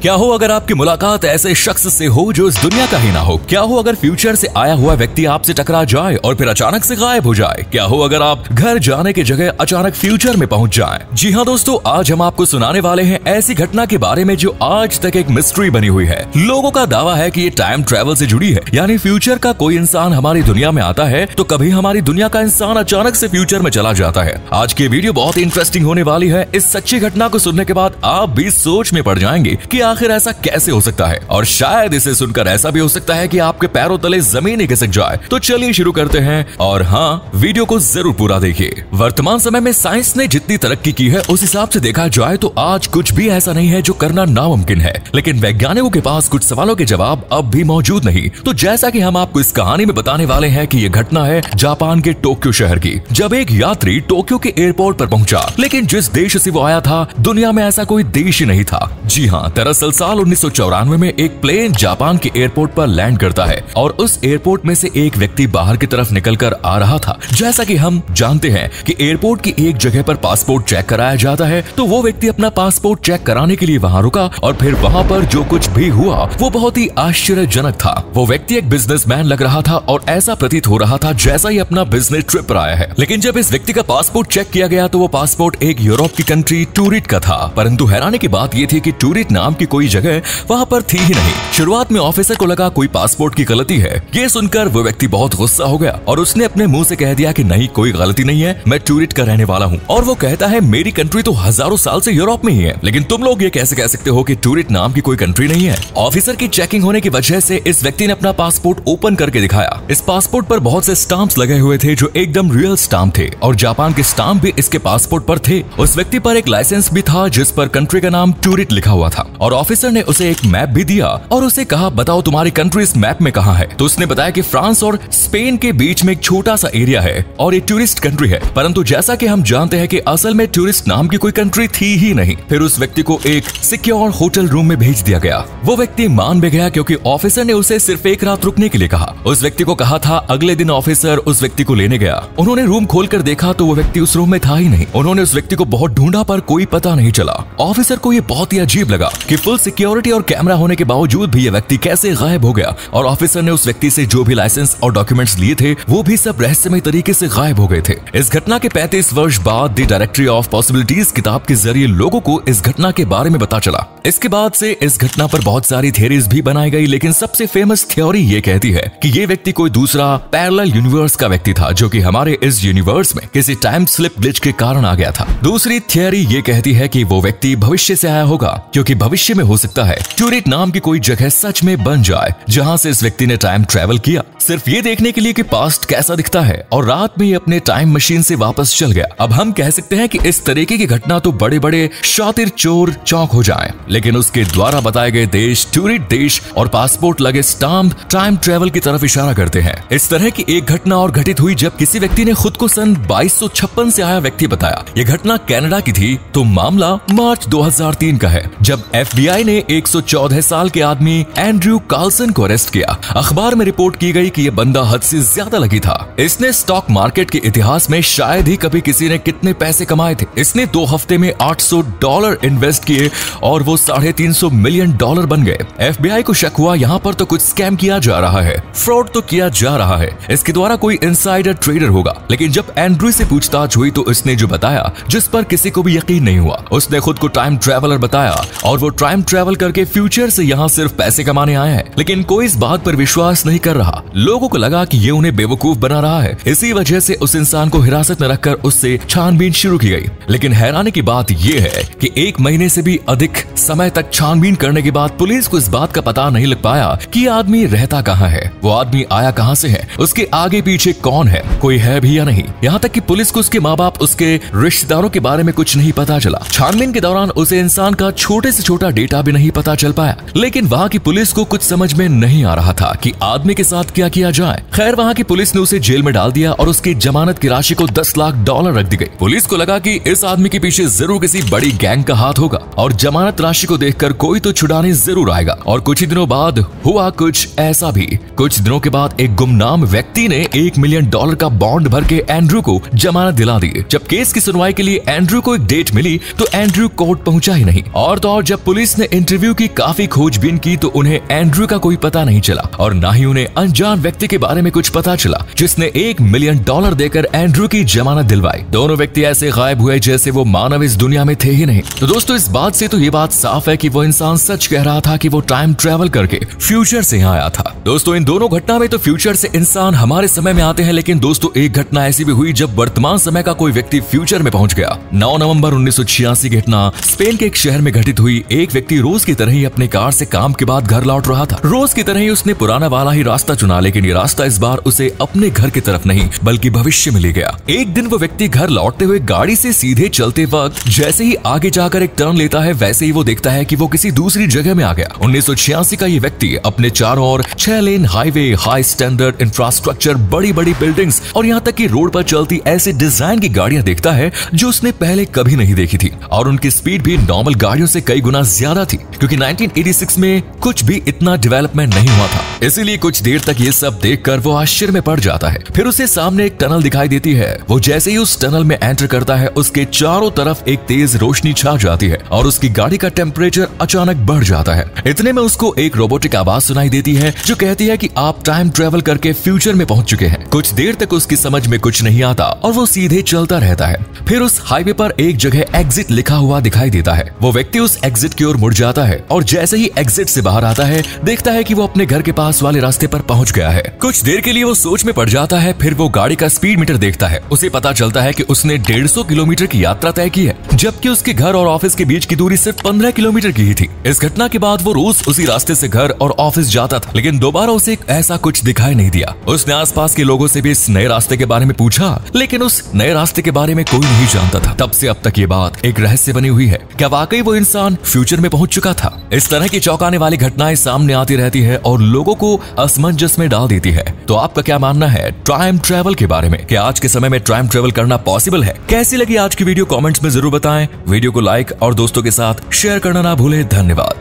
क्या हो अगर आपकी मुलाकात ऐसे शख्स से हो जो इस दुनिया का ही ना हो? क्या हो अगर फ्यूचर से आया हुआ व्यक्ति आपसे टकरा जाए और फिर अचानक से गायब हो जाए? क्या हो अगर आप घर जाने की जगह अचानक फ्यूचर में पहुंच जाएं? जी हाँ दोस्तों, आज हम आपको सुनाने वाले हैं ऐसी घटना के बारे में जो आज तक एक मिस्ट्री बनी हुई है। लोगों का दावा है कि ये टाइम ट्रेवल से जुड़ी है, यानी फ्यूचर का कोई इंसान हमारी दुनिया में आता है तो कभी हमारी दुनिया का इंसान अचानक से फ्यूचर में चला जाता है। आज की वीडियो बहुत ही इंटरेस्टिंग होने वाली है। इस सच्ची घटना को सुनने के बाद आप भी सोच में पड़ जाएंगे कि आखिर ऐसा कैसे हो सकता है, और शायद इसे सुनकर ऐसा भी हो सकता है कि आपके पैरों तले जमीन ही खिसक जाए। तो चलिए शुरू करते हैं, और हाँ, वीडियो को जरूर पूरा देखिए। वर्तमान समय में साइंस ने जितनी तरक्की की है उस हिसाब से देखा जाए तो आज कुछ भी ऐसा नहीं है जो करना नामुमकिन है, लेकिन वैज्ञानिकों के पास कुछ सवालों के जवाब अब भी मौजूद नहीं। तो जैसा कि हम आपको इस कहानी में बताने वाले हैं कि ये घटना है जापान के टोक्यो शहर की, जब एक यात्री टोक्यो के एयरपोर्ट पर पहुंचा, लेकिन जिस देश से वो आया था दुनिया में ऐसा कोई देश ही नहीं था। जी हाँ, दरअसल साल 1994 में एक प्लेन जापान के एयरपोर्ट पर लैंड करता है और उस एयरपोर्ट में से एक व्यक्ति बाहर की तरफ निकलकर आ रहा था। जैसा कि हम जानते हैं कि एयरपोर्ट की एक जगह पर पासपोर्ट चेक कराया जाता है, तो वो व्यक्ति अपना पासपोर्ट चेक कराने के लिए वहां रुका और फिर वहां पर जो कुछ भी हुआ वो बहुत ही आश्चर्यजनक था। वो व्यक्ति एक बिजनेसमैन लग रहा था और ऐसा प्रतीत हो रहा था जैसा ही अपना बिजनेस ट्रिप पर आया है। लेकिन जब इस व्यक्ति का पासपोर्ट चेक किया गया तो वो पासपोर्ट एक यूरोप की कंट्री टूरिट का था। परंतु हैरानी की बात ये थी कि टूरिट नाम की कोई जगह वहां पर थी ही नहीं। शुरुआत में ऑफिसर को लगा कोई पासपोर्ट की गलती है। ये सुनकर वो व्यक्ति बहुत गुस्सा हो गया और उसने अपने मुंह से कह दिया कि नहीं, कोई गलती नहीं है, मैं टूरिट का रहने वाला हूँ। और वो कहता है मेरी कंट्री तो हजारों साल से यूरोप में ही है, लेकिन तुम लोग ये कैसे कह सकते हो कि टूरिट नाम की कोई कंट्री नहीं है? ऑफिसर की चेकिंग होने की वजह से इस व्यक्ति ने अपना पासपोर्ट ओपन करके दिखाया। इस पासपोर्ट पर बहुत से स्टाम्प्स लगे हुए थे जो एकदम रियल स्टाम्प थे, और जापान के स्टाम्प भी इसके पासपोर्ट पर थे। उस व्यक्ति पर एक लाइसेंस भी था जिस पर कंट्री का नाम टूरिट लिखा हुआ था, और ऑफिसर ने उसे एक मैप भी दिया और उसे कहा बताओ तुम्हारी कंट्री इस मैप में कहाँ है? तो उसने बताया कि फ्रांस और स्पेन के बीच में एक छोटा सा एरिया है और ये टूरिस्ट कंट्री है। परंतु जैसा कि हम जानते हैं कि असल में टूरिस्ट नाम की कोई कंट्री थी ही नहीं। फिर उस व्यक्ति को एक सिक्योर होटल रूम में भेज दिया गया। वो व्यक्ति मान भी गया क्योंकि ऑफिसर ने उसे सिर्फ एक रात रुकने के लिए कहा। उस व्यक्ति को कहा था। अगले दिन ऑफिसर उस व्यक्ति को लेने गया। उन्होंने रूम खोलकर देखा तो वो व्यक्ति उस रूम में था ही नहीं। उन्होंने उस व्यक्ति को बहुत ढूंढा पर कोई पता नहीं चला। ऑफिसर को ये बहुत ही अजीब लगा कि फुल सिक्योरिटी और कैमरा होने के बावजूद भी ये व्यक्ति कैसे गायब हो गया, और ऑफिसर ने उस व्यक्ति से जो भी लाइसेंस और डॉक्यूमेंट्स लिए थे वो भी सब रहस्यमय तरीके से गायब हो गए थे। इस घटना के 35 वर्ष बाद द डायरेक्टरी ऑफ पॉसिबिलिटीज किताब के जरिए लोगों को इस घटना के बारे में पता चला। इसके बाद से इस घटना पर बहुत सारी थियरीज भी बनाई गई, लेकिन सबसे फेमस थ्योरी ये कहती है कि ये व्यक्ति कोई दूसरा पैरेलल यूनिवर्स का व्यक्ति था जो कि हमारे इस यूनिवर्स में किसी टाइम स्लिप ग्लिच के कारण आ गया था। दूसरी थ्योरी ये कहती है कि वो व्यक्ति भविष्य से आया होगा, क्योंकि भविष्य में हो सकता है टूरिट नाम की कोई जगह सच में बन जाए जहां से इस व्यक्ति ने टाइम ट्रेवल किया, सिर्फ ये देखने के लिए कि पास्ट कैसा दिखता है, और रात में ही अपने टाइम मशीन से वापस चल गया। अब हम कह सकते हैं कि इस तरीके की घटना तो बड़े बड़े शातिर चोर चौंक हो जाएं, लेकिन उसके द्वारा बताए गए देश, टूरिट देश और पासपोर्ट लगे स्टाम्प टाइम ट्रेवल की तरफ इशारा करते हैं। इस तरह की एक घटना और घटित हुई जब किसी व्यक्ति ने खुद को सन 2256 से आया व्यक्ति बताया। यह घटना कनाडा की थी, तो मामला मार्च 2003 का है, जब FBI ने 114 साल के आदमी एंड्रयू कार्लसन को अरेस्ट किया। अखबार में रिपोर्ट की गई कि यह बंदा हद से ज्यादा लकी था। इसने स्टॉक मार्केट के इतिहास में शायद ही कभी किसी ने कितने पैसे कमाए थे। इसने 2 हफ्ते में $800 इन्वेस्ट किए और वो $350 मिलियन बन गए। FBI को शक हुआ यहाँ पर तो कुछ स्कैम किया जा रहा है, फ्रॉड तो किया जा रहा है, इसके द्वारा कोई इनसाइडर ट्रेडर होगा। लेकिन जब एंड्रयू से पूछताछ हुई तो इसने जो बताया, जिस पर किसी को भी यकीन नहीं हुआ, उसने खुद को टाइम ट्रेवलर बताया और वो टाइम ट्रेवल करके फ्यूचर से यहाँ सिर्फ पैसे कमाने आया है। लेकिन कोई इस बात पर विश्वास नहीं कर रहा। लोगों को लगा कि ये उन्हें बेवकूफ बना रहा है। इसी वजह से उस इंसान को हिरासत में रखकर उससे छानबीन शुरू की गई। लेकिन हैरानी की बात यह है कि 1 महीने से भी अधिक समय तक छानबीन करने के बाद पुलिस को इस बात का पता नहीं लग पाया कि आदमी रहता कहाँ है, वो आदमी आया कहाँ से है, उसके आगे पीछे कौन है, कोई है भी या नहीं। यहाँ तक कि पुलिस को उसके माँ बाप, उसके रिश्तेदारों के बारे में कुछ नहीं पता चला। छानबीन के दौरान उसे इंसान का छोटे से छोटा डेटा भी नहीं पता चल पाया। लेकिन वहाँ की पुलिस को कुछ समझ में नहीं आ रहा था कि आदमी के साथ क्या किया जाए। खैर, वहाँ की पुलिस ने उसे जेल में डाल दिया और उसकी जमानत की राशि को $10 लाख रख दी गई। पुलिस को लगा कि इस आदमी के पीछे जरूर किसी बड़ी गैंग का हाथ होगा और जमानत राशि को देखकर कोई तो छुड़ाने जरूर आएगा। और कुछ ही दिनों बाद हुआ कुछ ऐसा भी। कुछ दिनों के बाद एक गुमनाम व्यक्ति ने $1 मिलियन का बॉन्ड भर के एंड्रयू को जमानत दिला दी। जब केस की सुनवाई के लिए एंड्रयू को एक डेट मिली तो एंड्रयू कोर्ट पहुंचा ही नहीं। और तो और जब पुलिस पुलिस ने इंटरव्यू की काफी खोजबीन की तो उन्हें एंड्रयू का कोई पता नहीं चला और न ही उन्हें अनजान व्यक्ति के बारे में कुछ पता चला जिसने $1 मिलियन देकर एंड्रयू की जमानत दिलवाई। दोनों व्यक्ति ऐसे गायब हुए जैसे वो मानव इस दुनिया में थे ही नहीं। तो दोस्तों इस बात से तो ये बात साफ है कि वो इंसान सच कह रहा था कि वो टाइम ट्रेवल करके फ्यूचर से यहाँ आया था। दोस्तों इन दोनों घटना में तो फ्यूचर से इंसान हमारे समय में आते हैं, लेकिन दोस्तों एक घटना ऐसी भी हुई जब वर्तमान समय का कोई व्यक्ति फ्यूचर में पहुंच गया। 9 नवंबर 1986 घटना स्पेन के एक शहर में घटित हुई। एक व्यक्ति रोज की तरह ही अपने कार से काम के बाद घर लौट रहा था। रोज की तरह ही उसने पुराना वाला ही रास्ता चुना, लेकिन ये रास्ता इस बार उसे अपने घर की तरफ नहीं बल्कि भविष्य में ले गया। एक दिन वो व्यक्ति घर लौटते हुए गाड़ी से सीधे चलते वक्त जैसे ही आगे जाकर एक टर्न लेता है वैसे ही वो देखता है कि वो किसी दूसरी जगह में आ गया। 1986 का ये व्यक्ति अपने चारों ओर 6 lane highway, high standard infrastructure, बड़ी बड़ी बिल्डिंग्स और यहाँ तक कि रोड पर चलती ऐसे डिजाइन की गाड़ियां देखता है जो उसने पहले कभी नहीं देखी थी और उनकी स्पीड भी नॉर्मल गाड़ियों से कई गुना ज्यादा थी, क्योंकि 1986 में कुछ भी इतना डेवलपमेंट नहीं हुआ था। इसीलिए कुछ देर तक ये सब देखकर वो आश्चर्य में पड़ जाता है। फिर उसे सामने एक टनल दिखाई देती है। वो जैसे ही उस टनल में एंटर करता है उसके चारों तरफ एक तेज रोशनी छा जाती है और उसकी गाड़ी का टेम्परेचर अचानक बढ़ जाता है। इतने में उसको एक रोबोटिक आवाज सुनाई देती है जो कहती है कि आप टाइम ट्रेवल करके फ्यूचर में पहुंच चुके हैं। कुछ देर तक उसकी समझ में कुछ नहीं आता और वो सीधे चलता रहता है। फिर उस हाईवे पर एक जगह एग्जिट लिखा हुआ दिखाई देता है। वो व्यक्ति उस एग्जिट की ओर मुड़ जाता है और जैसे ही एग्जिट से बाहर आता है देखता है कि वो अपने घर के पास वाले रास्ते पर पहुंच गया है। कुछ देर के लिए वो सोच में पड़ जाता है। फिर वो गाड़ी का स्पीड मीटर देखता है। उसे पता चलता है कि उसने 150 किलोमीटर की यात्रा तय की है, जबकि उसके घर और ऑफिस के बीच की दूरी सिर्फ 15 किलोमीटर की ही थी। इस घटना के बाद वो रोज उसी रास्ते से घर और ऑफिस जाता था, लेकिन दोबारा उसे ऐसा कुछ दिखाई नहीं दिया। उसने आसपास के लोगों से भी इस नए रास्ते के बारे में पूछा, लेकिन उस नए रास्ते के बारे में कोई नहीं जानता था। तब से अब तक ये बात एक रहस्य बनी हुई है। क्या वाकई वो इंसान फ्यूचर में पहुंच चुका था? इस तरह की चौंकाने वाली घटनाएं सामने आती रहती है और लोगों को असमंजस में डाल देती है। तो आपका क्या मानना है टाइम ट्रेवल के बारे में? क्या आज के समय में टाइम ट्रेवल करना पॉसिबल है? कैसी लगी आज की वीडियो कमेंट्स में जरूर बताएं। वीडियो को लाइक और दोस्तों के साथ शेयर करना ना भूलें। धन्यवाद।